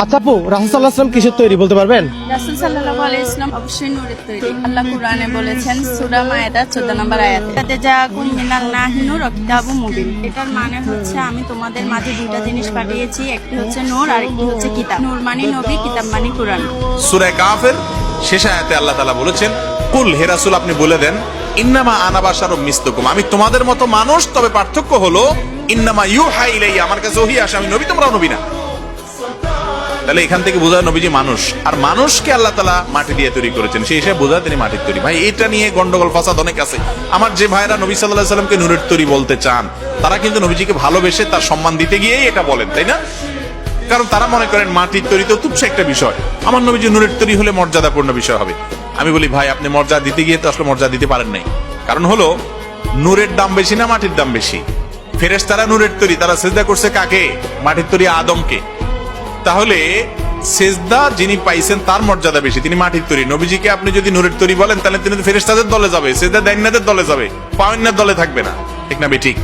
আচ্ছা আপু, রাসূল সাল্লাল্লাহু আলাইহি ওয়াসাল্লাম কিসের তৈরি বলতে পারবেন? রাসূল সাল্লাল্লাহু আলাইহি ওয়াসাল্লাম অবশ্যই নূরের তৈরি। আল্লাহ কুরআনে বলেছেন সূরা মায়েদা 14 নম্বর আয়াতে, তাতে জাআকুম মিনাল্লাহি নূর ওয়া কিতাবুম মুবিন। এটার মানে হচ্ছে আমি তোমাদের মাঝে দুইটা জিনিস পাঠিয়েছি, একটি হচ্ছে নূর আর একটি হচ্ছে কিতাব। নূর মানে নবী, কিতাব মানে কুরআন। সূরা কাফের শেষ আয়াতে আল্লাহ তাআলা বলেছেন, কুল হে রাসূল আপনি বলে দেন, ইন্নামা আনা বাশারুম মিসলুকুম, আমি তোমাদের মতো মানুষ, তবে পার্থক্য হলো ইন্নামা ইউহা ইলাইয়া, আমার কাছে ওহী আসে, আমি নবী তোমরাও নবী না। তাহলে এখান থেকে বোঝা নবীজি মানুষ, আর মানুষকে আল্লাহ তাআলা মাটি দিয়ে তৈরি করেছেন, সেই হিসেবে বোঝা তিনি মাটির তৈরি। ভাই এটা নিয়ে গন্ডগোল ফাসাদ অনেক আছে। আমার যে ভাইরা নবী সাল্লাল্লাহু আলাইহি সাল্লামকে নূরের তৈরি বলতে চান, তারা কিন্তু নবীজিকে ভালোবেসে তার সম্মান দিতে গিয়েই এটা বলেন, তাই না? কারণ তারা মনে করেন মাটির তৈরি তো তুচ্ছ একটা বিষয়, আমার নবীজি নূরের তৈরি হলে মর্যাদাপূর্ণ বিষয় হবে। আমি বলি ভাই আপনি মর্যাদা দিতে গিয়ে তো আসলে মর্যাদা দিতে পারেন নাই। কারণ হলো নূরের দাম বেশি না মাটির দাম বেশি? ফেরেশতারা নূরের তৈরি, তারা সিজদা করছে কাকে? মাটির তৈরি আদমকে। তাহলে সেজদা যিনি পাইছেন তার মর্যাদা বেশি, তিনি মাটির তৈরি। নবীজিকে আপনি যদি নূরের তৈরি বলেন, তাহলে তিনি ফেরেশতাদের দলে যাবে, সেজদা দাইন্নাদের দলে যাবে, পাওয়ান্নার দলে থাকবে না, ঠিক না? ঠিক।